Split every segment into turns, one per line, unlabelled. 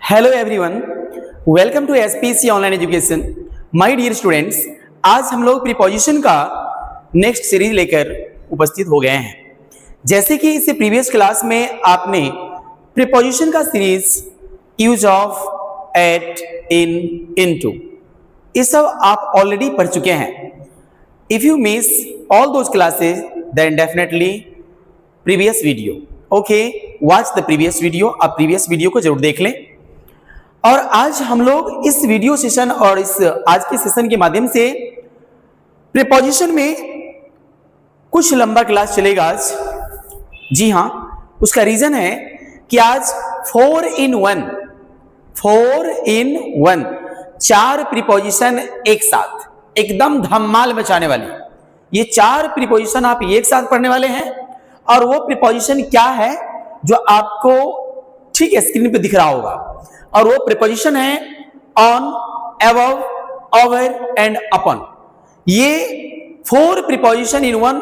Hello everyone, welcome to SPC online education. My dear students, आज हम लोग preposition का नेक्स्ट सीरीज लेकर उपस्थित हो गए हैं। जैसे कि इस प्रीवियस क्लास में आपने प्रीपोजिशन का series use of, at, in, into, ये सब आप ऑलरेडी पढ़ चुके हैं। If you miss all those classes then definitely previous video, okay, watch the previous video. आप प्रीवियस वीडियो को जरूर देख लें। और आज हम लोग इस वीडियो सेशन और इस आज के सेशन के माध्यम से प्रीपोजिशन में कुछ लंबा क्लास चलेगा आज। जी हाँ, उसका रीजन है कि आज 4 in 1 4 प्रीपोजिशन एक साथ, एकदम धमाल मचाने वाली। ये 4 प्रीपोजिशन आप एक साथ पढ़ने वाले हैं। और वो प्रीपोजिशन क्या है जो आपको ठीक स्क्रीन पे दिख रहा होगा, और वो प्रीपोजिशन है on, above, over and upon. ये 4 प्रीपोजिशन इन 1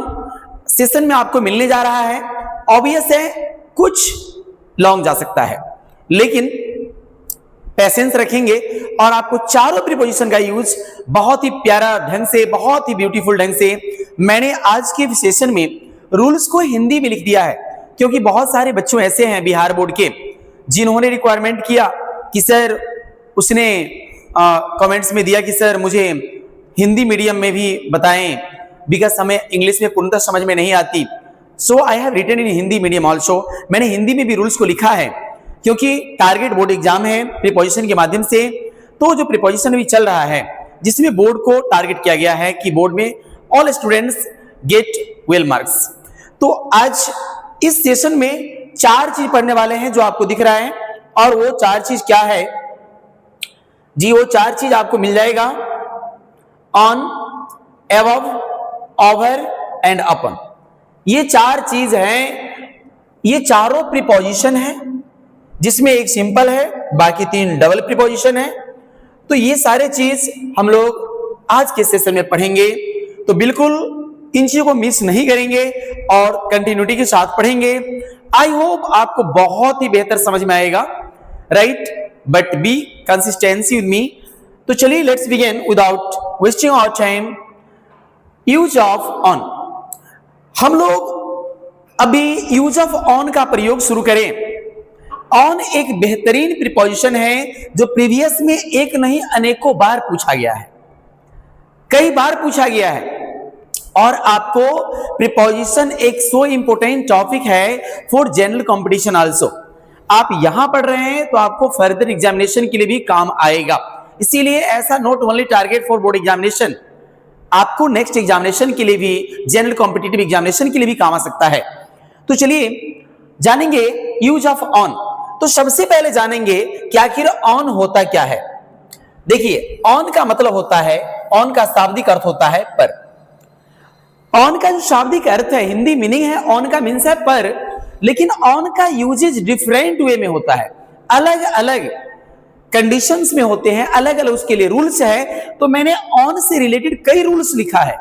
सेशन में आपको मिलने जा रहा है। ऑब्वियस है कुछ लॉन्ग जा सकता है, लेकिन पेशेंस रखेंगे और आपको चारों प्रीपोजिशन का यूज बहुत ही प्यारा ढंग से, बहुत ही ब्यूटीफुल ढंग से मैंने आज के सेशन में रूल्स को हिंदी में लिख दिया है। क्योंकि बहुत सारे बच्चों ऐसे हैं बिहार बोर्ड के जिन्होंने रिक्वायरमेंट किया कि सर, उसने कमेंट्स में दिया कि सर मुझे हिंदी मीडियम में भी बताएं, बिकॉज हमें इंग्लिश में पूर्णतः समझ में नहीं आती। So I have written in Hindi medium also. मैंने हिंदी में भी रूल्स को लिखा है, क्योंकि टारगेट बोर्ड एग्जाम है प्रीपोजिशन के माध्यम से। तो जो प्रीपोजिशन अभी चल रहा है, जिसमें बोर्ड को टारगेट किया गया है कि बोर्ड में all students get well marks. तो आज इस सेशन में 4 चीज पढ़ने वाले हैं जो आपको दिख रहा है। और वो 4 चीज क्या है जी? वो 4 चीज आपको मिल जाएगा on, above, over and upon. ये 4 चीज हैं। ये चारों प्रीपोजिशन है, जिसमें एक सिंपल है, बाकी 3 डबल प्रीपोजिशन है। तो ये सारे चीज हम लोग आज के सेशन में पढ़ेंगे। तो बिल्कुल इन चीजों को मिस नहीं करेंगे और कंटिन्यूटी के साथ पढ़ेंगे। आई होप आपको बहुत ही बेहतर समझ में आएगा, right? But be consistency with me. तो चलिए let's begin without wasting our time. Use of on. हम लोग अभी यूज ऑफ ऑन का प्रयोग शुरू करें। ऑन एक बेहतरीन प्रीपोजिशन है जो प्रीवियस में एक नहीं अनेकों बार पूछा गया है, कई बार पूछा गया है। और आपको प्रीपोजिशन एक सो इंपोर्टेंट टॉपिक है फॉर जनरल कंपटीशन आल्सो। आप यहां पढ़ रहे हैं तो आपको फर्दर एग्जामिनेशन के लिए भी काम आएगा। इसीलिए ऐसा not only target for board examination, आपको नेक्स्ट एग्जामिनेशन के लिए भी, जनरल कॉम्पिटिटिव एग्जामिनेशन के लिए भी काम आ सकता है। तो चलिए जानेंगे यूज ऑफ ऑन। तो सबसे पहले जानेंगे कि आखिर ऑन होता क्या है। देखिए, ऑन का मतलब होता है, ऑन का शाब्दिक अर्थ होता है पर। ऑन का जो शाब्दिक अर्थ है, हिंदी मीनिंग है, ऑन का मीन्स है पर, लेकिन ऑन का यूजेज डिफरेंट वे में होता है, अलग अलग कंडीशंस में होते हैं, अलग अलग उसके लिए रूल्स है। तो मैंने ऑन से रिलेटेड कई रूल्स लिखा है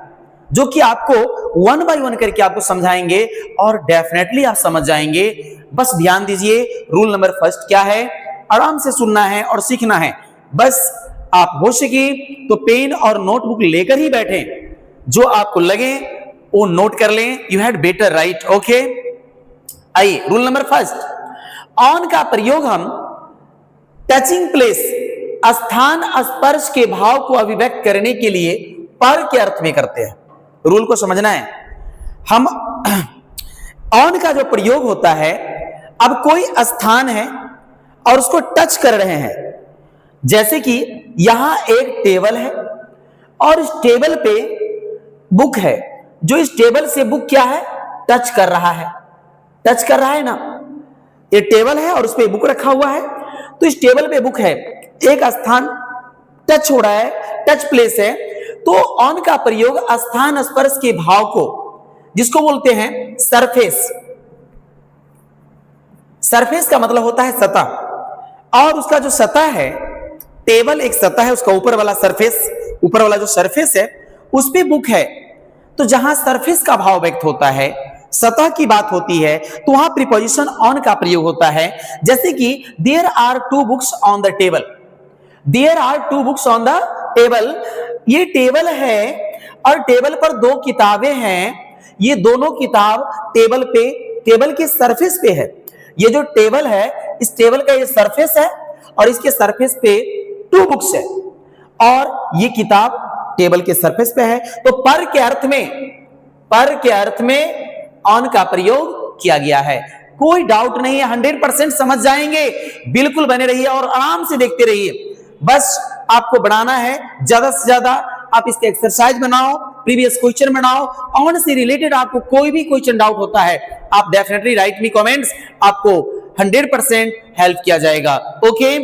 जो कि आपको 1 by 1 करके आपको समझाएंगे और डेफिनेटली आप समझ जाएंगे। बस ध्यान दीजिए, रूल नंबर 1 क्या है, आराम से सुनना है और सीखना है। बस आप हो सके तो पेन और नोटबुक लेकर ही बैठे, जो आपको लगे वो नोट कर लें। You had better right, okay. आइए, रूल नंबर 1, ऑन का प्रयोग हम टचिंग प्लेस, स्थान स्पर्श के भाव को अभिव्यक्त करने के लिए पर के अर्थ में करते हैं। रूल को समझना है। हम ऑन का जो प्रयोग होता है, अब कोई स्थान है और उसको टच कर रहे हैं। जैसे कि यहां एक टेबल है और इस टेबल पे बुक है, जो इस टेबल से बुक क्या है, टच कर रहा है। टच कर रहा है ना, ये टेबल है और उस पे बुक रखा हुआ है। तो इस टेबल पे बुक है, एक स्थान टच हो रहा है, टच प्लेस है। तो ऑन का प्रयोग स्थान स्पर्श के भाव को, जिसको बोलते हैं सरफेस। सरफेस का मतलब होता है सतह, और उसका जो सतह है, टेबल एक सतह है, उसका ऊपर वाला सरफेस, ऊपर वाला जो सरफेस है उस पे बुक है। तो जहां सरफेस का भाव व्यक्त होता है, सतह की बात होती है तो वहां प्रीपोजिशन ऑन का प्रयोग होता है। जैसे कि there are 2 books on the table, there are 2 books on the table, ये टेबल है और टेबल पर 2 किताबें हैं। ये दोनों किताब टेबल पे, टेबल के सरफेस पे है। ये जो टेबल है, इस टेबल का ये सरफेस है और इसके सरफेस पे 2 बुक्स है और ये किताब टेबल के सरफेस पे है। तो पर के अर्थ में ऑन का प्रयोग किया गया है। कोई डाउट नहीं है, 100% समझ जाएंगे। बिल्कुल बने रहिए और आराम से देखते रहिए। बस आपको बनाना है, ज्यादा से ज्यादा आप इसके एक्सरसाइज बनाओ, प्रीवियस क्वेश्चन बनाओ, ऑन से रिलेटेड आपको कोई भी क्वेश्चन डाउट होता है आप डेफिनेटली राइट मी कमेंट्स, आपको 100% हेल्प किया जाएगा। ओके,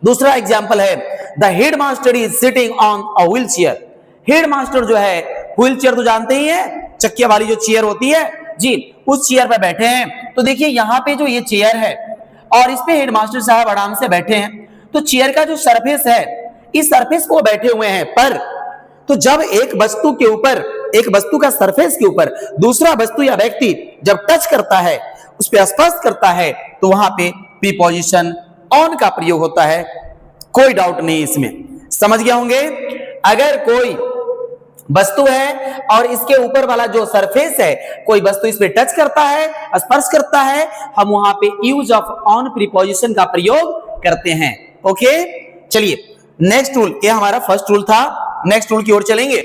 दूसरा एग्जांपल है the headmaster is sitting on a wheel chair. Headmaster जो है, व्हील चेयर तो जानते ही हैं, चक्किया वाली जो चेयर होती है जी, उस चेयर पे बैठे हैं। तो देखिए यहाँ पे जो ये चेयर है और इस पे हेडमास्टर साहब आराम से बैठे हैं। तो चेयर का जो सरफेस है, इस सरफेस को बैठे हुए हैं पर, तो जब एक वस्तु के ऊपर, एक वस्तु का सरफेस के ऊपर दूसरा वस्तु या व्यक्ति जब टच करता है, उस पर स्पर्श करता है, तो वहां पे प्रीपोजिशन ऑन का प्रयोग होता है। कोई डाउट नहीं इसमें, समझ गए होंगे। अगर कोई वस्तु है और इसके ऊपर वाला जो सरफेस है, कोई वस्तु इस पे टच करता है, स्पर्श करता है, हम वहां पे यूज ऑफ ऑन प्रीपोजिशन का प्रयोग करते हैं। ओके, चलिए नेक्स्ट रूल, ये हमारा फर्स्ट रूल था, नेक्स्ट रूल की ओर चलेंगे।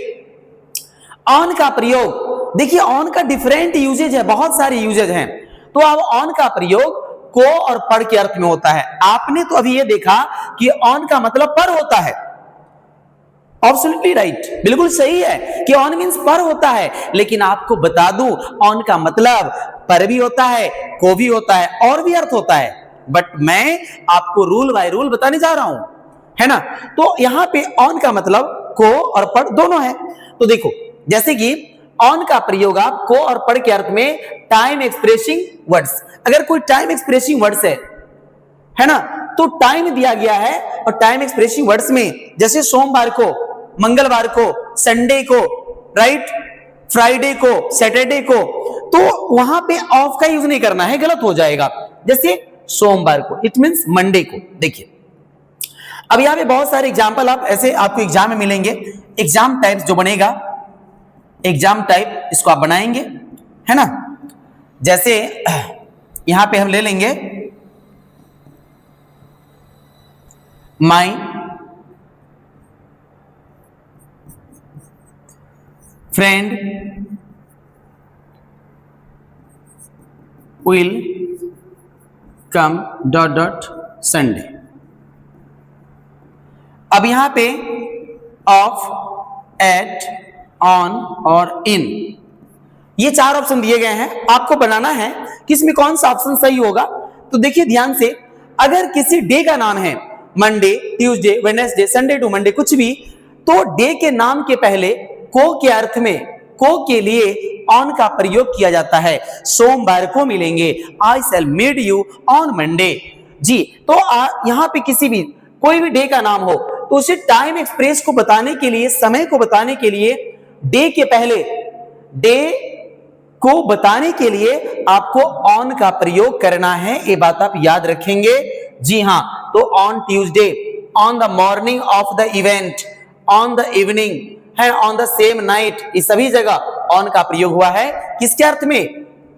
ऑन का प्रयोग, देखिए ऑन का डिफरेंट यूजेज है, बहुत सारे यूजेज हैं। तो अब ऑन का प्रयोग को और पर के अर्थ में होता है। आपने तो अभी ये देखा कि ऑन का मतलब पर होता है, एब्सोल्युटली राइट, बिल्कुल सही है कि ऑन मींस पर होता है। लेकिन आपको बता दूं, ऑन का मतलब पर भी होता है, को भी होता है, और भी अर्थ होता है। बट मैं आपको रूल बाय रूल बताने जा रहा हूं, है ना। तो यहां पे ऑन का मतलब को और पर दोनों है। तो देखो, जैसे कि ऑन का प्रयोग आप को और पर के अर्थ में टाइम एक्सप्रेसिंग वर्ड्स, अगर कोई टाइम एक्सप्रेसिंग वर्ड्स है ना, तो टाइम दिया गया है और टाइम एक्सप्रेसिंग वर्ड्स में जैसे सोमवार को, मंगलवार को, संडे को, राइट, फ्राइडे को, सैटरडे को, तो वहां पे ऑफ का यूज नहीं करना है, गलत हो जाएगा। जैसे सोमवार को, इट मींस मंडे को। देखिए अब यहां पे बहुत सारे एग्जांपल आप ऐसे आपको एग्जाम में मिलेंगे। एग्जाम टाइप जो बनेगा, एग्जाम टाइप इसको आप बनाएंगे, है ना। जैसे यहां पे हम ले लेंगे my friend will come dot dot Sunday. अब यहां पे ऑफ, एट, ऑन और इन, ये 4 ऑप्शन दिए गए हैं। आपको बनाना है कि इसमें कौन सा ऑप्शन सही होगा। तो देखिए ध्यान से, अगर किसी डे का नाम है Monday, Tuesday, Wednesday, Sunday to Monday, कुछ भी, तो डे के नाम के पहले को के अर्थ में, को के लिए ऑन का प्रयोग किया जाता है। सोमवार को मिलेंगे, I shall meet you on Monday जी। तो यहां पे किसी भी कोई भी डे का नाम हो तो उसे टाइम एक्सप्रेस को बताने के लिए, समय को बताने के लिए, डे के पहले, डे को बताने के लिए आपको ऑन का प्रयोग करना है। ये बात आप याद रखेंगे। जी हां, तो on Tuesday, on the morning of the event, on the evening है, ऑन द सेम नाइट, इस सभी जगह ऑन का प्रयोग हुआ है। किसके अर्थ में?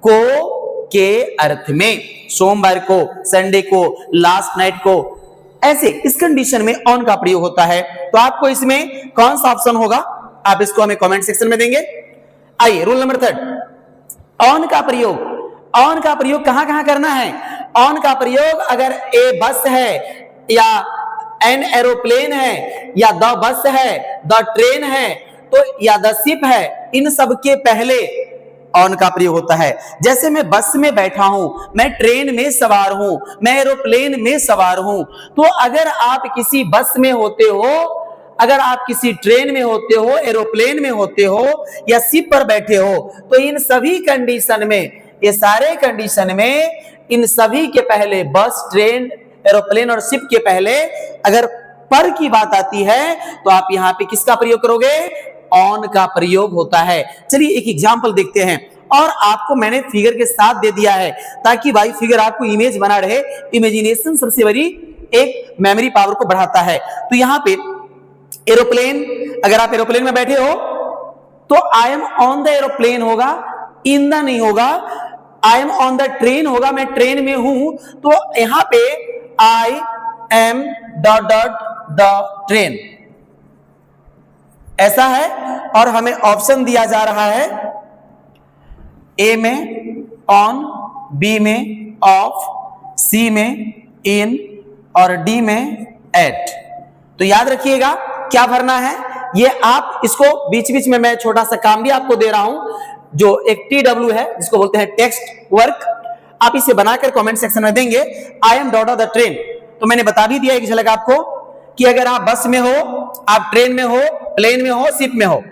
को के अर्थ में। सोमवार को, संडे को, लास्ट नाइट को, ऐसे इस कंडीशन में ऑन का प्रयोग होता है। तो आपको इसमें कौन सा ऑप्शन होगा, आप इसको हमें कमेंट सेक्शन में देंगे। आइए रूल नंबर 3, ऑन का प्रयोग। ऑन का प्रयोग कहां कहां करना है? ऑन का प्रयोग अगर ए बस है या एन एरोप्लेन है या द बस है, द ट्रेन है, तो या द शिप है, इन सब के पहले ऑन का प्रयोग होता है। जैसे मैं बस में बैठा हूं, मैं ट्रेन में सवार हूं, मैं एरोप्लेन में सवार हूं, तो अगर आप किसी बस में होते हो, अगर आप किसी ट्रेन में होते हो, एरोप्लेन में होते हो या शिप पर बैठे हो, तो इन सभी कंडीशन में, ये सारे कंडीशन में, इन सभी के पहले, बस, ट्रेन, एरोप्लेन और शिप के पहले अगर पर की बात आती है तो आप यहां पे किसका प्रयोग करोगे? ऑन का प्रयोग होता है। चलिए एक एग्जांपल देखते हैं और आपको मैंने फिगर के साथ दे दिया है ताकि भाई फिगर आपको इमेज बना रहे। इमेजिनेशन सबसे बड़ी एक मेमोरी पावर को बढ़ाता है। तो यहां पे एरोप्लेन, अगर आप एरोप्लेन में बैठे हो तो आई एम ऑन द एरोप्लेन होगा, इन द नहीं होगा। आई एम ऑन द ट्रेन होगा, मैं ट्रेन में हूं। तो यहां पे I am dot dot the train ऐसा है। और हमें ऑप्शन दिया जा रहा है ए में ऑन, बी में ऑफ, सी में इन और डी में एट। तो याद रखिएगा क्या भरना है ये। आप इसको बीच बीच में मैं छोटा सा काम भी आपको दे रहा हूं, जो एक TW है जिसको बोलते हैं टेक्स्ट वर्क। आप इसे बनाकर कमेंट सेक्शन में देंगे I am dot of the train. तो मैंने बता भी दिया एक झलक आपको कि अगर आप बस में हो, आप ट्रेन में हो, प्लेन में हो, शिप में हो,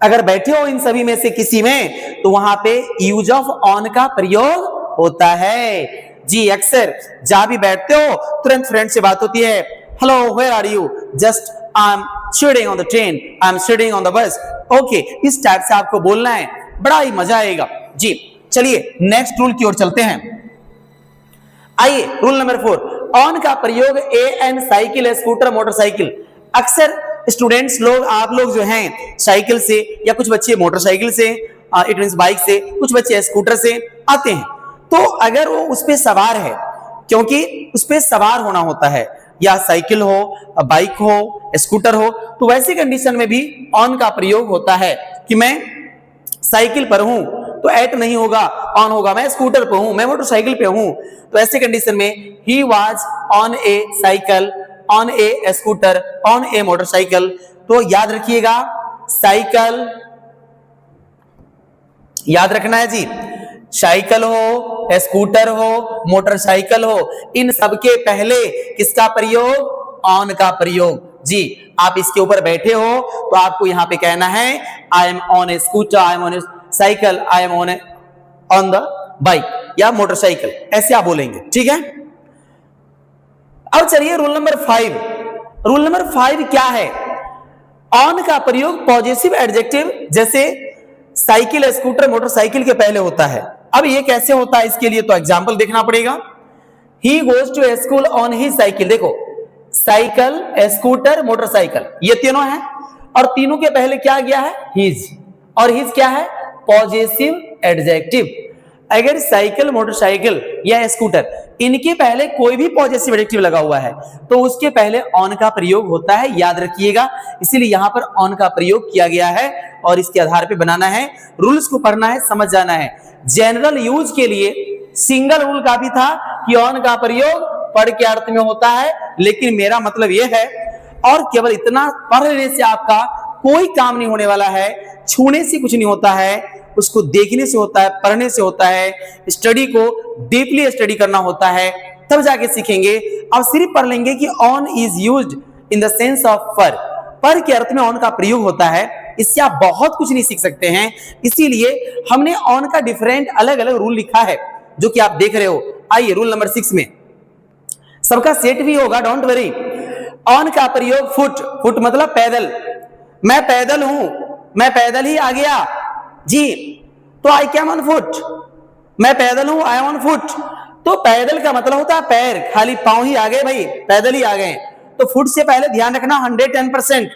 अगर बैठे हो इन सभी में से किसी में, तो वहां पे यूज ऑफ ऑन का प्रयोग होता है। जी अक्सर जहां भी बैठते हो तुरंत फ्रेंड से बात होती है, hello where are you, just I am sitting on the train, I am sitting on the bus. Okay, इस टाइप से आपको बोलना है, बड़ा ही मजा आएगा। जी चलिए नेक्स्ट रूल की ओर चलते हैं। आइए रूल नंबर 4, ऑन का प्रयोग A N cycle, scooter, motorcycle. अक्सर स्टूडेंट्स लोग, आप लोग जो हैं साइकिल से, या कुछ बच्चे मोटरसाइकिल से, इट मींस बाइक से, कुछ बच्चे स्कूटर से आते हैं। तो अगर वो उस पे सवार है, क्योंकि उस पे सवार होना होता है, या साइकिल हो, बाइक हो, स्कूटर हो, तो वैसी कंडीशन में भी ऑन का प्रयोग होता है कि मैं साइकिल पर हूं तो एट नहीं होगा, ऑन होगा। मैं स्कूटर पे हूं, मैं मोटरसाइकिल पे हूं, तो ऐसे कंडीशन में he was on A cycle, on A scooter, on A motorcycle. तो याद रखिएगा साइकिल याद रखना है जी, साइकिल हो, स्कूटर हो, मोटरसाइकिल हो, इन सबके पहले किसका प्रयोग? ऑन का प्रयोग। जी आप इसके ऊपर बैठे हो तो आपको यहां पे कहना है आई am on A scooter, I am on A cycle, I am on the bike या मोटरसाइकिल, ऐसे आप बोलेंगे। ठीक है, अब चलिए रूल नंबर 5। रूल नंबर 5 क्या है? ऑन का प्रयोग पॉजिटिव एडजेक्टिव जैसे साइकिल, स्कूटर, मोटरसाइकिल के पहले होता है। अब ये कैसे होता है, इसके लिए तो एग्जाम्पल देखना पड़ेगा। He goes to school on he cycle. देखो साइकिल, स्कूटर, मोटरसाइकिल ये तीनों हैं, और तीनों के पहले क्या गया है? हिज। और हिज क्या है? Positive adjective. अगर साइकिल, मोटरसाइकिल या स्कूटर इनके पहले कोई भी पॉजिटिव एडजेक्टिव लगा हुआ है तो उसके पहले ऑन का प्रयोग होता है, याद रखिएगा। इसीलिए यहां पर ऑन का प्रयोग किया गया है और इसके आधार पे बनाना है, रूल्स को पढ़ना है, समझ जाना है। जनरल यूज के लिए सिंगल रूल काफी था कि ऑन का प्रयोग पढ़ के अर्थ में होता है, लेकिन मेरा मतलब यह है, और केवल इतना पढ़ लेने से आपका कोई काम नहीं होने वाला है, छूने से कुछ नहीं होता है, उसको देखने से होता है, पढ़ने से होता है, स्टडी को डीपली स्टडी करना होता है, तब जाके सीखेंगे। अब सिर्फ पढ़ लेंगे कि on is used in the sense of पर के अर्थ में ऑन का प्रयोग होता है, इससे आप बहुत कुछ नहीं सीख सकते हैं। इसीलिए हमने ऑन का डिफरेंट अलग अलग रूल लिखा है जो कि आप देख रहे हो। आइए रूल नंबर 6 में सबका सेट भी होगा, डोंट वरी। ऑन का प्रयोग फुट, फुट मतलब पैदल। मैं पैदल हूं, मैं पैदल ही आ गया जी, तो आई कैम ऑन फुट। मैं पैदल हूं, आई एम ऑन फुट। तो पैदल का मतलब होता है पैर, खाली पांव ही आ गए भाई, पैदल ही आ गए। तो फुट से पहले ध्यान रखना 110%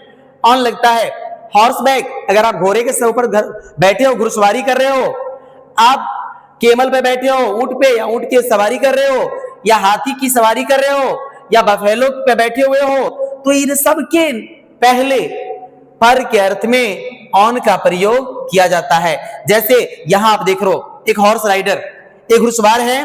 ऑन लगता है। हॉर्स बैक, अगर आप घोड़े के ऊपर बैठे हो, घुड़सवारी कर रहे हो, आप केमल पे बैठे हो, ऊंट पे या ऊंट की सवारी कर रहे हो, या हाथी की सवारी कर रहे हो, या बफेलो पे बैठे हुए हो, तो इन सब के पहले पर के अर्थ में ऑन का प्रयोग किया जाता है। जैसे यहां आप देख रहे हो एक हॉर्स राइडर, एक घुड़सवार है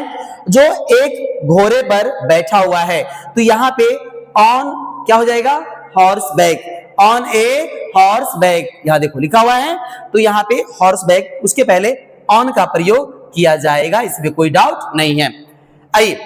जो एक घोड़े पर बैठा हुआ है, तो यहां पे ऑन क्या हो जाएगा? Horse back, on a horse back, यहां देखो लिखा हुआ है, तो यहां पे हॉर्स बैक, उसके पहले ऑन का प्रयोग किया जाएगा, इसमें कोई डाउट नहीं है। आइए,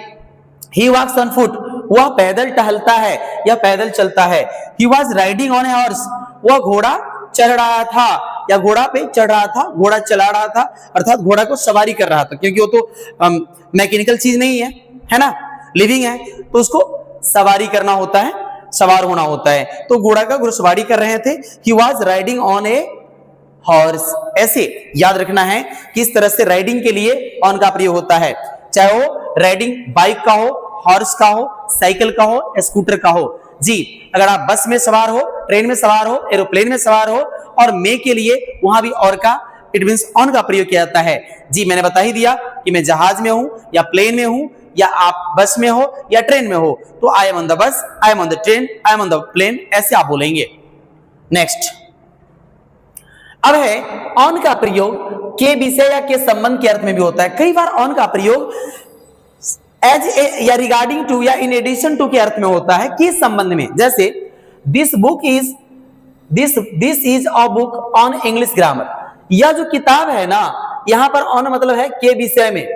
ही वॉक्स ऑन फुट, वह पैदल टहलता है या पैदल चलता है। He was riding on a horse, वह घोड़ा चढ़ रहा था या घोड़ा पे चढ़ रहा था, घोड़ा चला रहा था, अर्थात घोड़ा को सवारी कर रहा था, क्योंकि वो तो मैकेनिकल चीज नहीं है ना, लिविंग है, तो उसको सवारी करना होता है, सवार होना होता है। तो घोड़ा का घुड़सवारी कर रहे थे। He was riding on a horse. ऐसे याद रखना है किस तरह से राइडिंग के लिए ऑन का प्रयोग होता है, चाहे वो राइडिंग बाइक का हो, हॉर्स का हो, साइकिल का हो, स्कूटर का हो। जी, अगर आप बस में सवार हो, ट्रेन में सवार हो, एरोप्लेन में सवार हो, और मे के लिए वहां भी और का इट मींस ऑन का प्रयोग किया जाता है। जी, मैंने बता ही दिया कि मैं जहाज में हूं या प्लेन में हूं या आप बस में हो या ट्रेन में हो, तो आई am on the bus, I am on the train, I am on the plane, ऐसे आप बोलेंगे। नेक्स्ट अब है ऑन का प्रयोग के विषय या के संबंध के अर्थ में भी होता है। कई बार ऑन का प्रयोग एज ए या रिगार्डिंग टू या इन एडिशन टू के अर्थ में होता है, किस संबंध में। जैसे this is a book on English grammar, यह जो किताब है ना, यहां पर ऑन मतलब है के विषय में,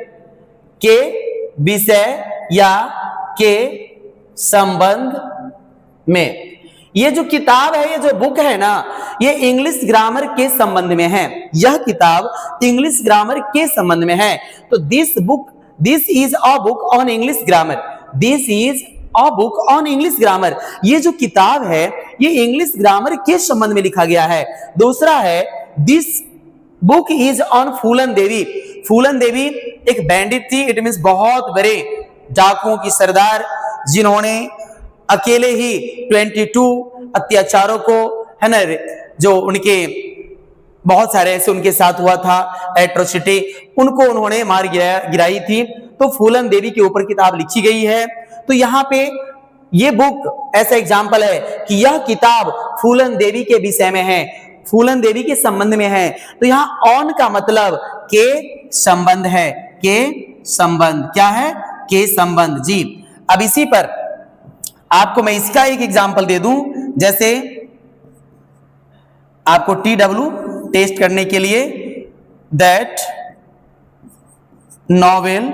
के विषय या के संबंध में। ये जो किताब है, ये जो बुक है ना, ये इंग्लिश ग्रामर के संबंध में है। यह किताब इंग्लिश ग्रामर के संबंध में है। तो this is a book on English grammar, this is a book on English grammar, ये जो किताब है ये इंग्लिश ग्रामर के संबंध में लिखा गया है। दूसरा है दिस बुक इज ऑन फूलन देवी। फूलन देवी एक बैंडिट थी, इट मींस बहुत बड़े डाकुओं की सरदार, जिन्होंने अकेले ही 22 अत्याचारों को, है ना, जो उनके बहुत सारे ऐसे उनके साथ हुआ था एट्रोसिटी, उनको उन्होंने मार गिराई थी। तो फूलन देवी के ऊपर किताब लिखी गई है। तो यहाँ पे ये बुक ऐसा एग्जाम्पल है कि यह किताब फूलन देवी के विषय में है, फूलन देवी के संबंध में है। तो यहाँ ऑन का मतलब के संबंध है, के संबंध क्या है, के संबंध। जी, अब इसी पर आपको मैं इसका एक एग्जाम्पल दे दूं, जैसे आपको TW टेस्ट करने के लिए, that novel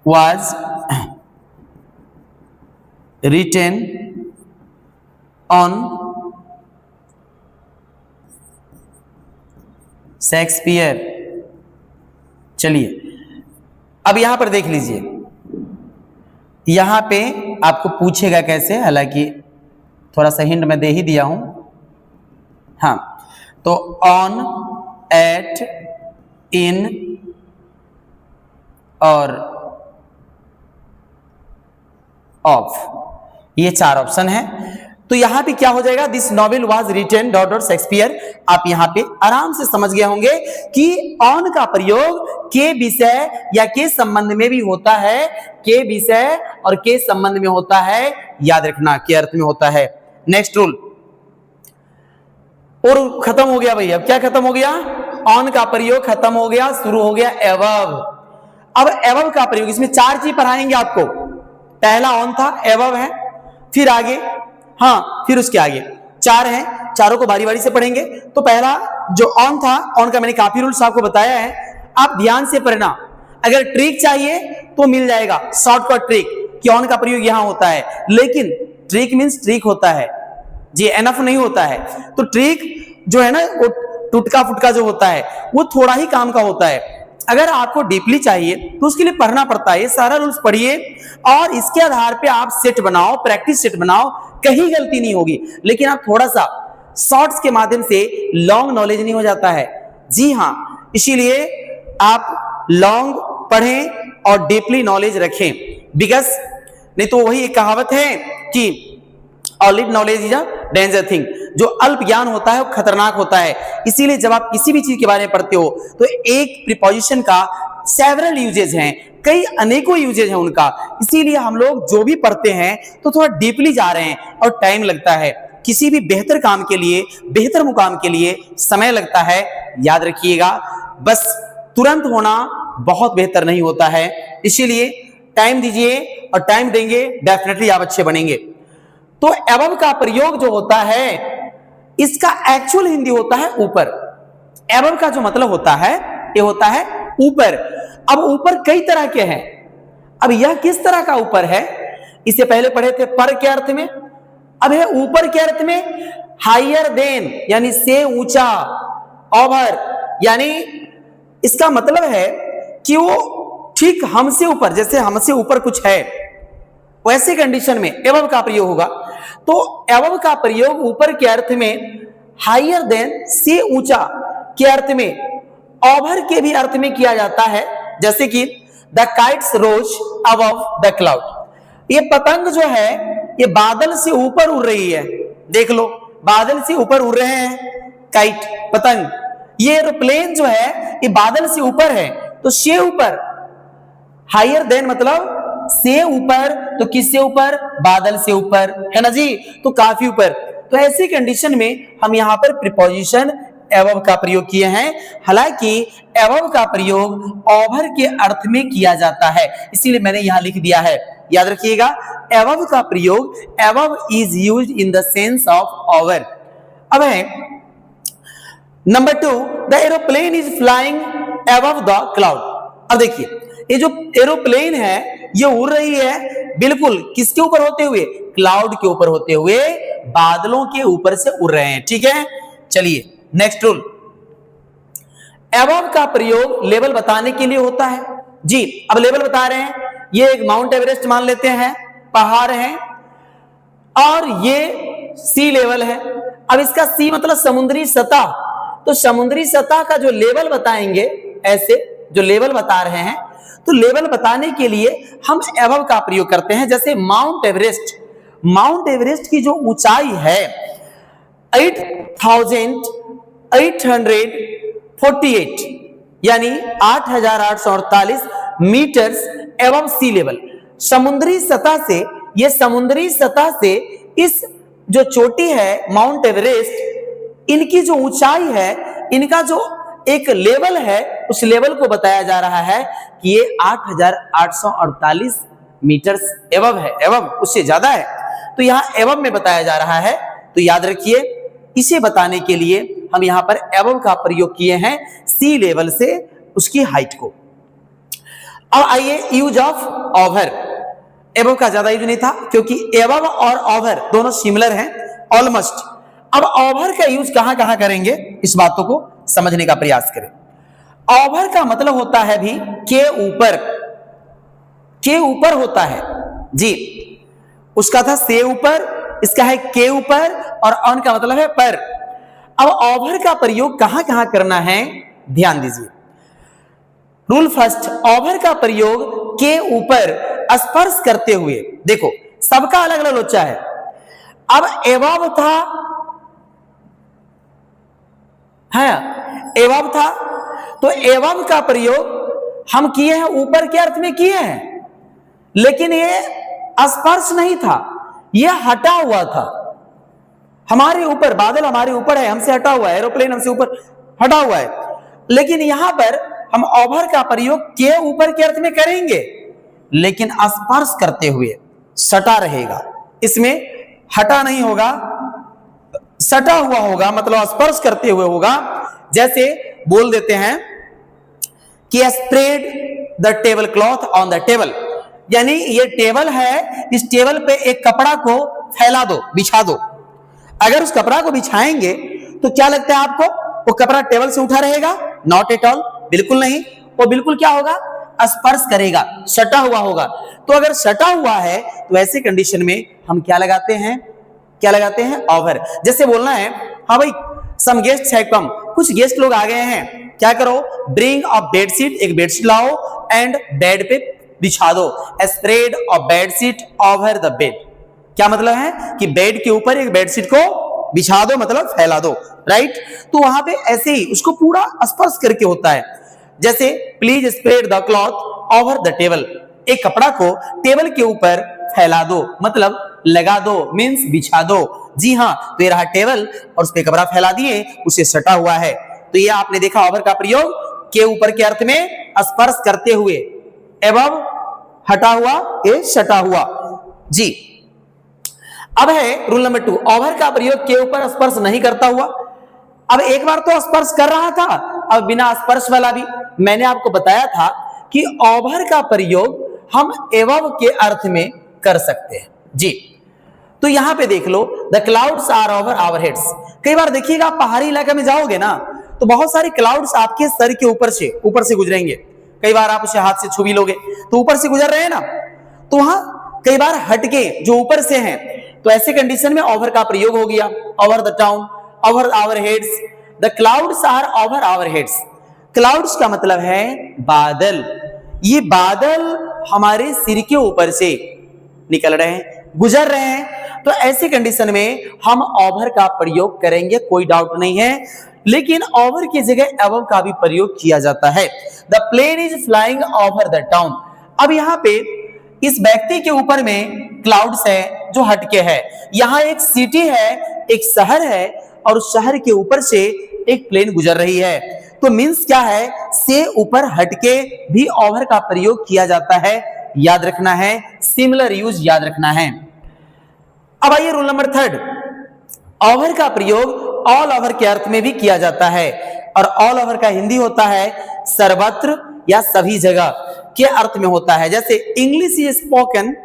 was written on Shakespeare. चलिए अब यहां पर देख लीजिए, यहां पे आपको पूछेगा कैसे, हालांकि थोड़ा सा हिंट मैं दे ही दिया हूं। हाँ, तो ऑन, एट, इन और ऑफ, ये चार ऑप्शन है। तो यहां पे क्या हो जाएगा, this novel was written dot dot Shakespeare. आप यहां पे आराम से समझ गए होंगे कि ऑन का प्रयोग के विषय या के संबंध में भी होता है, के विषय और के संबंध में होता है, याद रखना के अर्थ में होता है। नेक्स्ट रूल, और खत्म हो गया भाई। अब क्या खत्म हो गया, ऑन का प्रयोग खत्म हो गया, शुरू हो गया एवव। अब एवव का प्रयोग, इसमें चार चीज पढ़ाएंगे आपको। पहला ऑन था, एवव है, फिर आगे, हाँ फिर उसके आगे चार हैं, चारों को बारी बारी से पढ़ेंगे। तो पहला जो ऑन था, ऑन का मैंने काफी रूल्स आपको बताया है, आप ध्यान से पढ़ना। अगर ट्रिक चाहिए तो मिल जाएगा, शॉर्टकट ट्रिक कि ऑन का प्रयोग यहां होता है, लेकिन ट्रिक मींस ट्रिक होता है जी, एनफ नहीं होता है। तो ट्रिक जो है ना, वो टुटका फुटका जो होता है वो थोड़ा ही काम का होता है। अगर आपको डीपली चाहिए तो उसके लिए पढ़ना पड़ता है। ये सारा रूल्स पढ़िए और इसके आधार पे आप सेट बनाओ, प्रैक्टिस सेट बनाओ, कहीं गलती नहीं होगी। लेकिन आप थोड़ा सा शॉर्ट्स के माध्यम से लॉन्ग नॉलेज नहीं हो जाता है। जी हाँ, इसीलिए आप लॉन्ग पढ़ें और डीपली नॉलेज रखें, बिकॉज नहीं तो वही एक कहावत है कि a little knowledge is a danger thing, जो अल्प ज्ञान होता है वो खतरनाक होता है। इसीलिए जब आप किसी भी चीज के बारे में पढ़ते हो तो एक प्रीपोजिशन का सेवरल यूजेज हैं, कई अनेकों यूजेज हैं उनका। इसीलिए हम लोग जो भी पढ़ते हैं तो थोड़ा डीपली जा रहे हैं और टाइम लगता है। किसी भी बेहतर काम के लिए, बेहतर मुकाम के लिए समय लगता है, याद रखिएगा। बस तुरंत होना बहुत बेहतर नहीं होता है, इसीलिए टाइम दीजिए और टाइम देंगे डेफिनेटली आप अच्छे बनेंगे। तो एवव का प्रयोग जो होता है, इसका एक्चुअल हिंदी होता है ऊपर। एवव का जो मतलब होता है, ये होता है ऊपर। अब ऊपर कई तरह के हैं। अब यह किस तरह का ऊपर है, इसे पहले पढ़े थे पर के अर्थ में, अब है ऊपर के अर्थ में। हायर देन यानी से ऊंचा, ओवर यानी इसका मतलब है कि वो ठीक हमसे ऊपर, जैसे हमसे ऊपर कुछ है, वैसे कंडीशन में एवव का प्रयोग होगा। तो एवव का प्रयोग ऊपर के अर्थ में, हायर देन से ऊंचा के अर्थ में, ओवर के भी अर्थ में किया जाता है। जैसे कि the kites rose above the cloud, ये पतंग जो है ये बादल से ऊपर उड़ रही है। देख लो, बादल से ऊपर उड़ रहे हैं काइट, पतंग। ये एरोप्लेन जो है ये बादल से ऊपर है, तो से ऊपर, हायर देन मतलब से ऊपर, तो किससे ऊपर? बादल से ऊपर, है ना जी, तो काफी ऊपर। तो ऐसी कंडीशन में हम यहां पर प्रीपोजिशन एवव का प्रयोग किए हैं। हालांकि एवव का प्रयोग ओवर के अर्थ में किया जाता है, इसीलिए मैंने यहां लिख दिया है। याद रखिएगा, एवव का प्रयोग, above is used in the sense of over. अब है number 2, the aeroplane is flying above the cloud. अब देखिए, ये जो एरोप्लेन है ये उड़ रही है, बिल्कुल किसके ऊपर होते हुए? क्लाउड के ऊपर होते हुए, बादलों के ऊपर से उड़ रहे हैं। ठीक है, चलिए नेक्स्ट रूल। एबव का प्रयोग लेवल बताने के लिए होता है जी। अब लेवल बता रहे हैं, ये एक माउंट एवरेस्ट मान लेते हैं, पहाड़ है, और ये सी लेवल है। अब इसका सी मतलब समुद्री सतह, तो समुद्री सतह का जो लेवल बताएंगे, ऐसे जो लेवल बता रहे हैं, तो लेवल बताने के लिए हम एबव का प्रयोग करते हैं। जैसे माउंट एवरेस्ट, माउंट एवरेस्ट की जो ऊंचाई है 8,848 यानी 8,848 मीटर्स एबव सी लेवल, समुद्री सतह से, ये समुद्री सतह से इस जो चोटी है माउंट एवरेस्ट, इनकी जो ऊंचाई है, इनका जो एक लेवल है, उस लेवल को बताया जा रहा है कि ये 8,848 मीटर्स एबव है, एबव उससे ज्यादा है, तो यहां एबव में बताया जा रहा है। तो याद रखिए, इसे बताने के लिए हम यहां पर एबव का प्रयोग किए हैं, सी लेवल से उसकी हाइट को। अब आइए यूज ऑफ ओवर। एबव का ज्यादा यूज नहीं था, क्योंकि एबव और ओवर दोनों सिमिलर हैं ऑलमोस्ट। अब ओवर का यूज कहां कहां करेंगे, इस बातों को समझने का प्रयास करें। ओवर का मतलब होता है भी के ऊपर, के ऊपर होता है जी। उसका था से ऊपर, इसका है के ऊपर, और ऑन का मतलब है पर। अब ओवर का प्रयोग कहां कहां करना है, ध्यान दीजिए। रूल फर्स्ट, ओवर का प्रयोग के ऊपर स्पर्श करते हुए। देखो, सबका अलग अलग लोचा है। अब एबव था, है एबव था, तो एबव का प्रयोग हम किए हैं ऊपर के अर्थ में किए हैं, लेकिन ये स्पर्श नहीं था, ये हटा हुआ था हमारे ऊपर। बादल हमारे ऊपर है, हमसे हटा हुआ है, एरोप्लेन हमसे ऊपर हटा हुआ है, लेकिन यहां पर हम ओवर का प्रयोग के ऊपर के अर्थ में करेंगे, लेकिन स्पर्श करते हुए, सटा रहेगा, इसमें हटा नहीं होगा, सटा हुआ होगा, मतलब स्पर्श करते हुए होगा। जैसे बोल देते हैं कि spread the table cloth on the table, यानी ये टेबल है, इस टेबल पे एक कपड़ा को फैला दो, बिछा दो। अगर उस कपड़ा को बिछाएंगे तो क्या लगता है आपको, वो कपड़ा टेबल से उठा रहेगा? नॉट एट ऑल, बिल्कुल नहीं। वो बिल्कुल क्या होगा, स्पर्श करेगा, सटा हुआ होगा। तो अगर सटा हुआ है तो ऐसे कंडीशन में हम क्या लगाते हैं, क्या लगाते हैं, ओवर। जैसे बोलना है, हाँ भाई सम गेस्ट है कम, कुछ गेस्ट लोग आ गए हैं, क्या करो, ब्रिंग अ बेडशीट, एक बेडशीट लाओ, एंड बेड पे बिछा दो, spread a bedsheet over the bed. क्या मतलब है कि बेड के ऊपर एक बेडशीट को बिछा दो, मतलब फैला दो, राइट। तो वहां पे ऐसे ही उसको पूरा स्पर्श करके होता है। जैसे please spread the cloth over the table, एक कपड़ा को टेबल के ऊपर फैला दो, मतलब लगा दो, मींस बिछा दो। जी हाँ, तो ये रहा टेबल और उस पे कपड़ा फैला दिए, उसे सटा हुआ है। तो ये आपने देखा ओवर का प्रयोग के ऊपर के अर्थ में स्पर्श करते हुए, एबव हटा हुआ, ये सटा हुआ जी। अब है रूल नंबर 2, ओवर का प्रयोग के ऊपर स्पर्श नहीं करता हुआ। अब एक बार तो स्पर्श कर रहा था, अब बिना स्पर्श वाला भी। मैंने आपको बताया था कि ओवर का प्रयोग हम एबव के अर्थ में कर सकते हैं जी। तो यहां पे देख लो, the clouds are over our heads. कई बार देखिएगा पहाड़ी इलाके में जाओगे ना, तो बहुत सारे क्लाउड्स आपके सर के ऊपर से गुजरेंगे। कई बार आप उसे हाथ से छू भी लोगे, तो ऊपर से गुजर रहे हैं ना, तो वहां कई बार हटके जो ऊपर से हैं, तो ऐसे कंडीशन में ओवर का प्रयोग हो गया, over the town, over our heads, the clouds are over our heads. Clouds का मतलब है बादल, ये बादल हमारे सिर के ऊपर से निकल रहे हैं, गुजर रहे हैं। तो ऐसी कंडीशन में हम ओवर का प्रयोग करेंगे, कोई डाउट नहीं है, लेकिन ओवर की जगह अबव का भी प्रयोग किया जाता है। The plane is flying over the town. अब यहाँ पे इस व्यक्ति के ऊपर में क्लाउड्स है जो हटके है, यहाँ एक सिटी है, एक शहर है, और उस शहर के ऊपर से एक प्लेन गुजर रही है। तो मीन्स क्या है, से ऊपर हटके भी ओवर का प्रयोग किया जाता है, याद रखना है, सिमिलर यूज याद रखना है। अब आइए रूल नंबर 3, ओवर का प्रयोग ऑल ओवर के अर्थ में भी किया जाता है, और ऑल ओवर का हिंदी होता है सर्वत्र या सभी जगह के अर्थ में होता है। जैसे English is spoken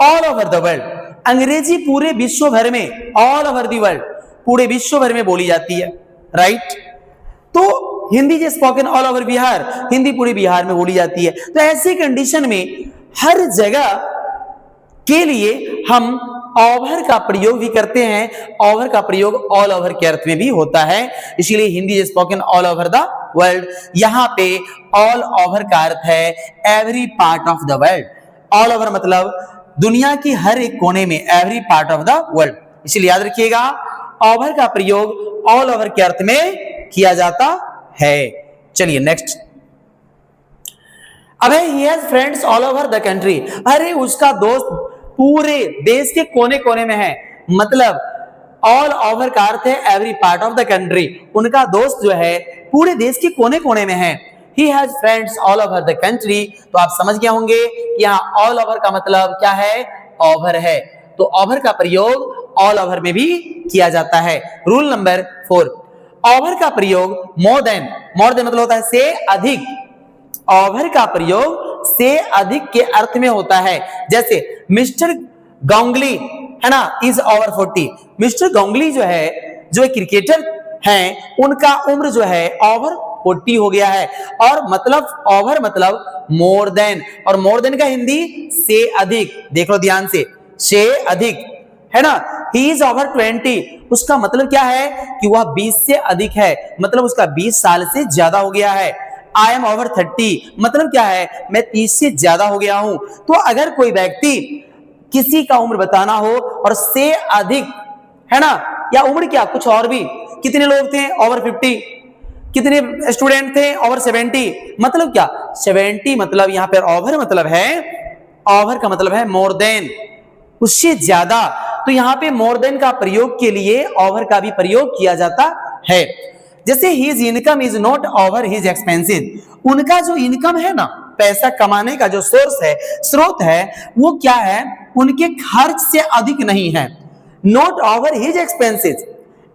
all over the world, अंग्रेजी पूरे विश्व भर में, ऑल ओवर द वर्ल्ड पूरे विश्व भर में बोली जाती है, राइट। तो Hindi is spoken all over Bihar, Hindi पूरे बिहार में बोली जाती है। तो ऐसी कंडीशन में हर जगह के लिए हम ओवर का प्रयोग भी करते हैं, ओवर का प्रयोग ऑल ओवर के अर्थ में भी होता है, इसीलिए Hindi is spoken all over the world. यहां पे ऑल ओवर का अर्थ है every part of the world. All over मतलब दुनिया की हर एक कोने में, every part of the world, इसलिए याद रखिएगा ओवर का प्रयोग ऑल ओवर के अर्थ में किया जाता है। चलिए नेक्स्ट। अबे he has friends all over the country, अरे उसका दोस्त पूरे देश के कोने कोने में है, मतलब ऑल ओवर का अर्थ है every part of the country, उनका दोस्त जो है पूरे देश के कोने कोने में है। He has friends all over the country, तो आप समझ गए होंगे कि यहाँ ऑल ओवर का मतलब क्या है, ओवर है। तो ओवर का प्रयोग ऑल ओवर में भी किया जाता है। रूल नंबर 4, ओवर का प्रयोग मोर देन मतलब होता है से अधिक, ओवर का प्रयोग से अधिक के अर्थ में होता है। जैसे मिस्टर गांगुली है ना, इज ओवर 40, मिस्टर गांगुली जो है, जो क्रिकेटर हैं, उनका उम्र जो है ओवर 40 हो गया है। और मतलब ओवर मतलब मोर देन, और मोर देन का हिंदी से अधिक, देख लो ध्यान से अधिक है ना। ही इज ओवर 20, उसका मतलब क्या है कि वह 20 से अधिक है, मतलब उसका 20 साल से ज्यादा हो गया है। आई एम ओवर 30, मतलब क्या है, मैं 30 से ज्यादा हो गया हूं। तो अगर कोई व्यक्ति किसी का उम्र बताना हो और से अधिक है ना, या उम्र क्या कुछ और भी, कितने लोग थे ओवर 50, कितने स्टूडेंट थे ओवर 70, मतलब क्या 70 मतलब यहां पर ओवर मतलब है, ओवर का मतलब है मोर देन, उससे ज्यादा। तो यहां पे मोर देन का प्रयोग के लिए ओवर का भी प्रयोग किया जाता है। जैसे his income is not over his expenses, उनका जो इनकम है ना, पैसा कमाने का जो सोर्स है, स्रोत है, वो क्या है, उनके खर्च से अधिक नहीं है। Not over his expenses,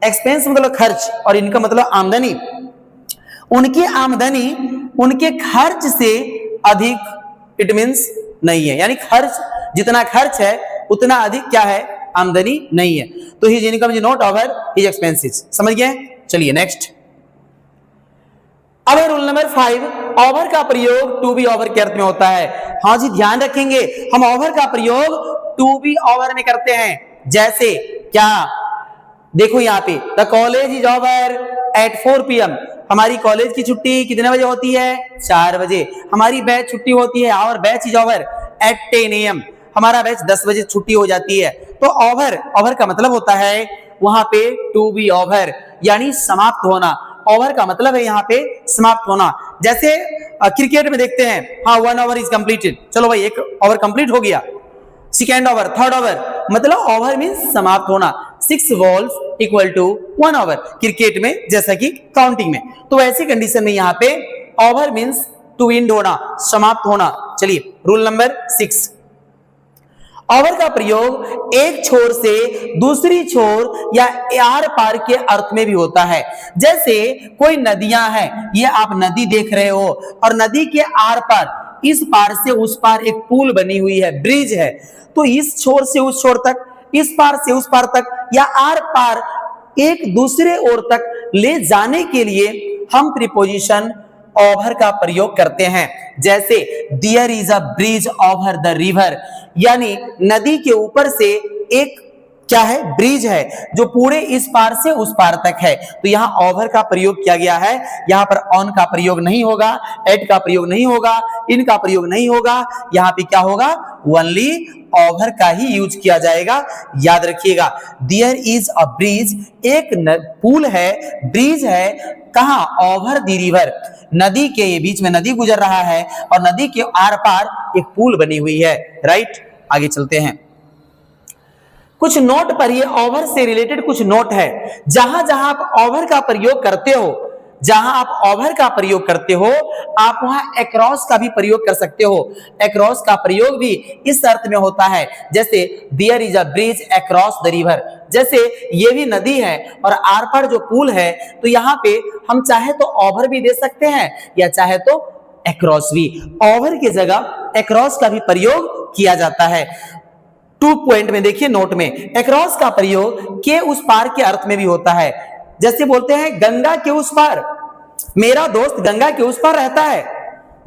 expense मतलब खर्च और इनकम मतलब आमदनी, उनकी आमदनी उनके खर्च से अधिक, इट मींस नहीं है, यानी खर्च जितना खर्च है उतना अधिक क्या है, आमदनी नहीं है। तो his income is not over his expenses, समझ गए। चलिए नेक्स्ट। अब रूल नंबर 5, ओवर का प्रयोग टू बी ओवर के अर्थ में होता है। हाँ जी, ध्यान रखेंगे, हम ओवर का प्रयोग टू बी ओवर में करते हैं। जैसे क्या, देखो यहाँ पे the college is over at 4 PM, हमारी कॉलेज की छुट्टी कितने बजे होती है, 4 बजे। हमारी बैच छुट्टी होती है, our batch is over at 10 AM, हमारा बैच 10 बजे छुट्टी हो जाती है। तो ओवर का मतलब होता है वहां पे टू बी ओवर, यानी समाप्त होना। ओवर का मतलब है यहाँ पे समाप्त होना। जैसे क्रिकेट में देखते हैं, हाँ 1 ओवर इज कंप्लीटेड, चलो भाई 1 ओवर कंप्लीट हो गया, सेकेंड ओवर, थर्ड ओवर, मतलब ओवर मींस समाप्त होना। 6 balls equal to 1 over cricket में, जैसा कि काउंटिंग में। तो ऐसी कंडीशन में यहाँ पे ओवर मींस टू एंड होना, समाप्त होना। चलिए रूल नंबर 6, ओवर का प्रयोग एक छोर से दूसरी छोर या आर पार के अर्थ में भी होता है। जैसे कोई नदियां हैं, ये आप नदी देख रहे हो, और नदी के आर पार, इस पार से उस पार एक पुल बनी हुई है, ब्रिज है। तो इस छोर से उस छोर तक, इस पार से उस पार तक, या आर पार एक दूसरे ओर तक ले जाने के लिए हम प्रीपोजिशन ओवर का प्रयोग करते हैं। जैसे there is a bridge over the river, यानी नदी के ऊपर से एक क्या है, ब्रिज है, जो पूरे इस पार से उस पार तक है। तो यहाँ ओवर का प्रयोग किया गया है, यहाँ पर ऑन का प्रयोग नहीं होगा, एट का प्रयोग नहीं होगा, इन का प्रयोग नहीं होगा, यहाँ पे क्या होगा, ओनली ओवर का ही यूज किया जाएगा। याद रखिएगा, देयर इज अ ब्रिज, एक पुल है, ब्रिज है, कहां, ओवर द रिवर, नदी के बीच में नदी गुजर रहा है और नदी के आर पार एक पुल बनी हुई है। राइट, आगे चलते हैं। कुछ नोट पढ़िए, ओवर से रिलेटेड कुछ नोट है। जहां जहां आप ओवर का प्रयोग करते हो, जहां आप ओवर का प्रयोग करते हो, आप वहां अक्रॉस का भी प्रयोग कर सकते हो। अक्रॉस का प्रयोग भी इस अर्थ में होता है, जैसे there is a bridge across the river, जैसे ये भी नदी है और आर पार जो पुल है, तो यहाँ पे हम चाहे तो ओवर भी दे सकते हैं या चाहे तो अक्रॉस भी। ओवर की जगह अक्रॉस का भी प्रयोग किया जाता है। 2 पॉइंट में देखिए नोट में, अक्रॉस का प्रयोग के उस पार के अर्थ में भी होता है। जैसे बोलते हैं गंगा के उस पार, मेरा दोस्त गंगा के उस पार रहता है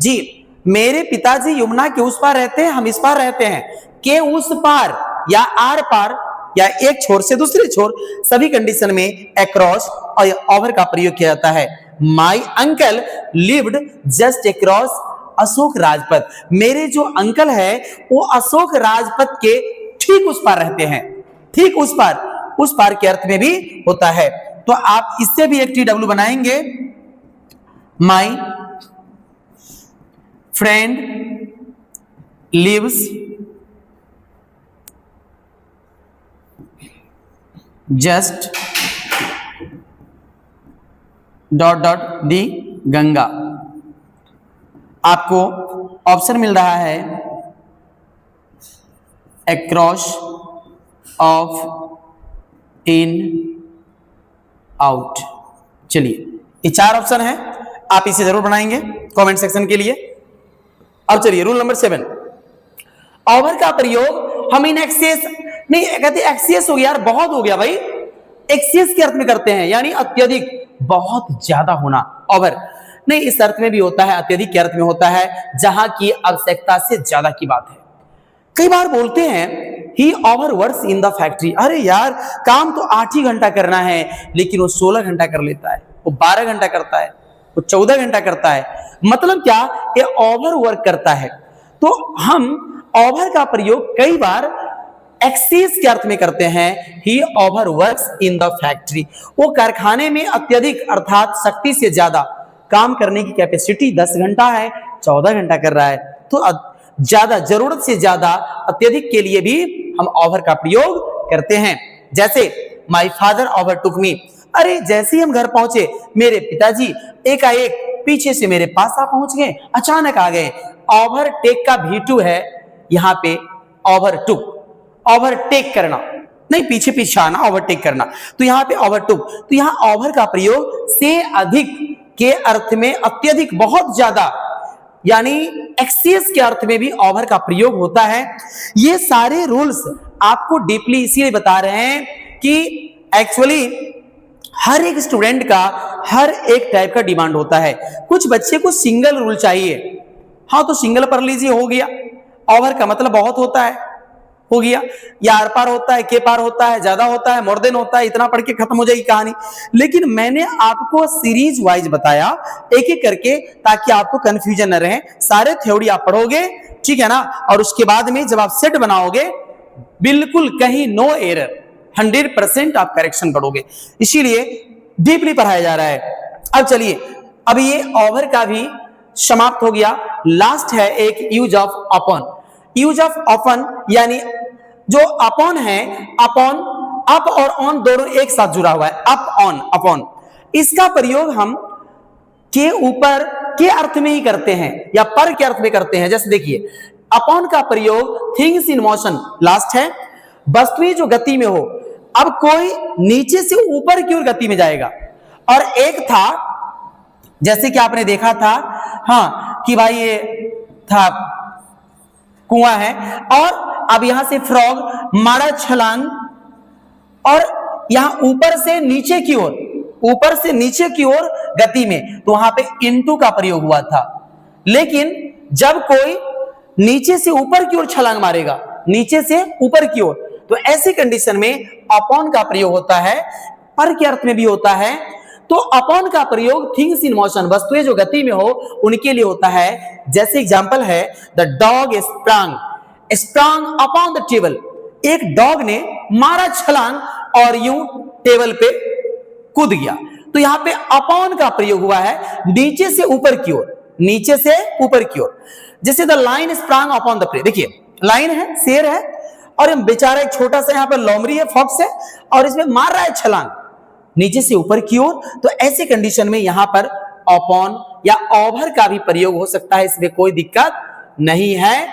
जी, मेरे पिताजी यमुना के उस पार रहते हैं, हम इस पार रहते हैं। के उस पार या आर पार या एक छोर से दूसरे छोर, सभी कंडीशन में अक्रॉस और ओवर का प्रयोग किया जाता है। My uncle lived just across Ashok Rajpath, मेरे जो अंकल है वो अशोक राजपथ के ठीक उस पार रहते हैं। ठीक उस पार के अर्थ में भी होता है। तो आप इससे भी एक TW बनाएंगे, my friend lives just dot dot the Ganga. आपको ऑप्शन मिल रहा है अक्रॉस, ऑफ, इन, आउट। चलिए, ये 4 ऑप्शन है, आप इसे जरूर बनाएंगे कमेंट सेक्शन के लिए। अब चलिए रूल नंबर 7, ओवर का प्रयोग हम इन एक्सेस नहीं कहते, एक्सेस हो गया यार, बहुत हो गया भाई, एक्सेस के अर्थ में करते हैं, यानी अत्यधिक, बहुत ज्यादा होना। ओवर नहीं, इस अर्थ में भी होता है, अत्यधिक के अर्थ में होता है, जहां की आवश्यकता से ज्यादा की बात है। कई बार बोलते हैं he over works in the factory, अरे यार काम तो 8 ही घंटा करना है, लेकिन वो 16 घंटा कर लेता है, वो 12 घंटा करता है, वो 14 घंटा करता है। मतलब क्या, ये ओवर वर्क करता है। तो हम ओवर का प्रयोग कई बार एक्सेस के अर्थ में करते हैं, he over works in the factory, वो कारखाने में अत्यधिक अर्थात शक्ति से ज्यादा काम करने की कैपेसिटी 10 घंटा है, 14 घंटा कर रहा है। तो ज्यादा, जरूरत से ज्यादा, अत्यधिक के लिए भी हम ओवर का प्रयोग करते हैं। जैसे माई फादर ओवरटुक मी, अरे जैसे ही हम घर पहुंचे, मेरे पिताजी एकाएक पीछे से मेरे पास आ पहुंच गए, अचानक आ गए। ओवरटेक का V2 है यहाँ पे, ओवरटुक, ओवरटेक करना नहीं, पीछे पीछे आना, ओवरटेक करना। तो यहाँ पे ओवरटुक, तो यहाँ ओवर का प्रयोग से अधिक के अर्थ में, अत्यधिक, बहुत ज्यादा, यानी एक्सेस के अर्थ में भी ओवर का प्रयोग होता है। ये सारे रूल्स आपको डीपली इसीलिए बता रहे हैं कि एक्चुअली हर एक स्टूडेंट का हर एक टाइप का डिमांड होता है। कुछ बच्चे को सिंगल रूल चाहिए, हाँ तो सिंगल पढ़ लीजिए, हो गया। ओवर का मतलब बहुत होता है, हो गया, या आर पार होता है, के पार होता है, ज्यादा होता है, मोर देन होता है, इतना पढ़ के खत्म हो जाएगी कहानी। लेकिन मैंने आपको सीरीज वाइज बताया एक एक करके, ताकि आपको कंफ्यूजन न रहे। सारे थ्योरी आप पढ़ोगे, ठीक है ना, और उसके बाद में जब आप सेट बनाओगे, बिल्कुल कहीं नो एरर, 100% आप करेक्शन करोगे। इसीलिए डीपली पढ़ाया जा रहा है। अब चलिए, अब ये ओवर का भी समाप्त हो गया। लास्ट है एक use of upon. Use of upon यानी जो अपॉन है, अपॉन, अप और ऑन दोनों एक साथ जुड़ा हुआ है, अप ऑन, अपॉन। इसका प्रयोग हम के ऊपर के अर्थ में ही करते हैं या पर के अर्थ में करते हैं। जैसे देखिए, अपॉन का प्रयोग थिंग्स इन मोशन, लास्ट है, वस्तुएं जो गति में हो। अब कोई नीचे से ऊपर की ओर गति में जाएगा, और एक था, जैसे कि आपने देखा था, हाँ, कि भाई ये था कुआं है, और अब यहां से फ्रॉग मारा छलांग, और यहां ऊपर से नीचे की ओर, ऊपर से नीचे की ओर गति में, तो वहां पे इनटू का प्रयोग हुआ था। लेकिन जब कोई नीचे से ऊपर की ओर छलांग मारेगा, नीचे से ऊपर की ओर, तो ऐसी कंडीशन में अपॉन का प्रयोग होता है, पर के अर्थ में भी होता है। तो अपॉन का प्रयोग थिंग्स इन मोशन, वस्तुएं जो गति में हो उनके लिए होता है। जैसे एग्जांपल है the dog sprung upon the table, एक डॉग ने मारा छलांग और यूं टेबल पे कूद गया। तो यहां पे अपॉन का प्रयोग हुआ है नीचे से ऊपर की ओर, नीचे से ऊपर की ओर। जैसे the line sprung upon the prey, देखिए लाइन है, शेर है, और बेचारा एक छोटा सा यहाँ पर लोमड़ी है, फॉक्स है, और इसमें मार रहा है छलांग नीचे से ऊपर की ओर। तो ऐसे कंडीशन में यहां पर अपॉन या ओवर का भी प्रयोग हो सकता है, इसमें कोई दिक्कत नहीं है,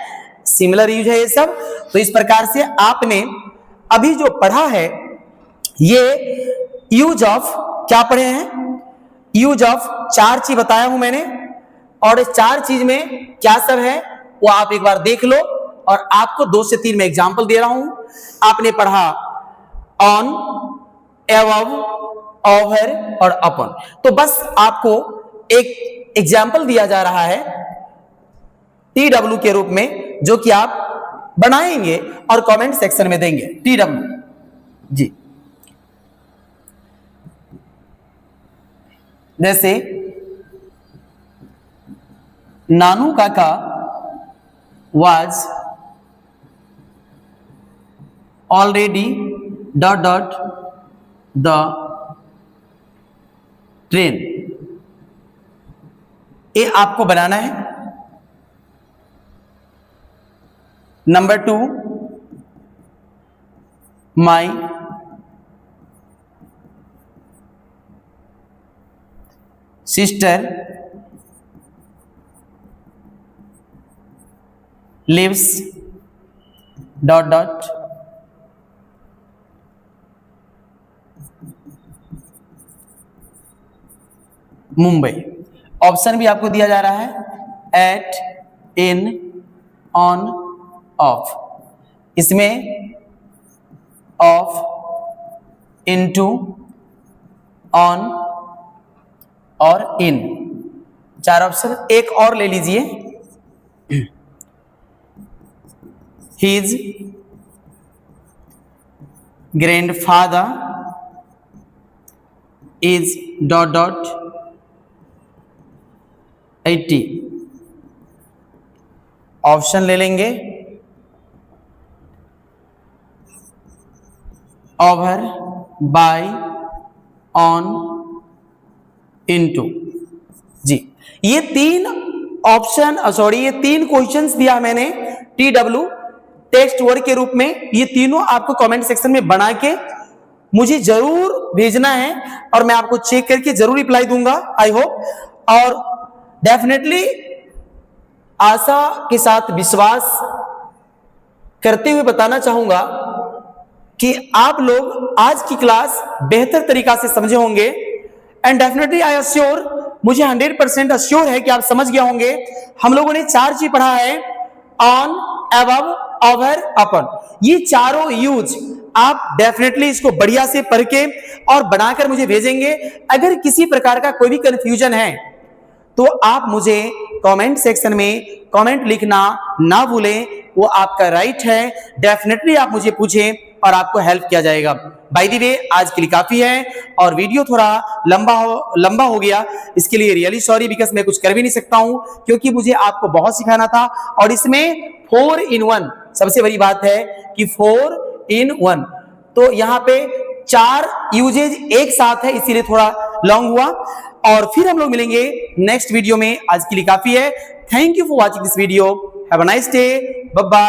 सिमिलर यूज है ये सब। तो इस प्रकार से आपने अभी जो पढ़ा है ये यूज ऑफ क्या पढ़े हैं, यूज ऑफ 4 चीज बताया हूं मैंने, और इस 4 चीज में क्या सब है वो आप एक बार देख लो, और आपको 2 से 3 में एग्जांपल दे रहा हूं। आपने पढ़ा ऑन, एबव, ओवर और अपॉन। तो बस आपको एक एग्जांपल दिया जा रहा है TW के रूप में, जो कि आप बनाएंगे और कमेंट सेक्शन में देंगे। TW जी, जैसे नानू काका was already ... the train, ये आपको बनाना है। Number 2, my sister lives ... Mumbai. Option भी आपको दिया जा रहा है एट, इन, ऑन, ऑफ। इसमें ऑफ, इनटू, ऑन और इन, 4 ऑप्शन। एक और ले लीजिए, हिज ग्रैंडफादर इज ... 80। ऑप्शन ले लेंगे ओवर, बाय, ऑन, इनटू। जी, ये 3 ऑप्शन, ये 3 क्वेश्चंस दिया मैंने TW टेक्स्ट वर्ड के रूप में। ये तीनों आपको कमेंट सेक्शन में बना के मुझे जरूर भेजना है, और मैं आपको चेक करके जरूर रिप्लाई दूंगा, आई होप। और डेफिनेटली आशा के साथ विश्वास करते हुए बताना चाहूंगा कि आप लोग आज की क्लास बेहतर तरीका से समझे होंगे, एंड डेफिनेटली आई अश्योर, मुझे 100% अश्योर है कि आप समझ गए होंगे। हम लोगों ने 4 चीज पढ़ा है, ऑन, एबव, ओवर, अपॉन। ये चारों यूज आप डेफिनेटली इसको बढ़िया से पढ़ के और बनाकर मुझे भेजेंगे। अगर किसी प्रकार का कोई भी कंफ्यूजन है तो आप मुझे कमेंट सेक्शन में कमेंट लिखना ना भूलें, वो आपका राइट है। डेफिनेटली आप मुझे पूछें और आपको हेल्प किया जाएगा। बाय द वे, आज के लिए काफी है, और वीडियो थोड़ा लंबा हो गया, इसके लिए रियली सॉरी, बिकॉज मैं कुछ कर भी नहीं सकता हूं, क्योंकि मुझे आपको बहुत सिखाना था। और इसमें 4 in 1 सबसे बड़ी बात है कि 4 in 1, तो यहाँ पे 4 यूजेज एक साथ है, इसीलिए थोड़ा लॉन्ग हुआ। और फिर हम लोग मिलेंगे नेक्स्ट वीडियो में। आज के लिए काफी है। Thank you for watching this video. Have a nice day, bye bye.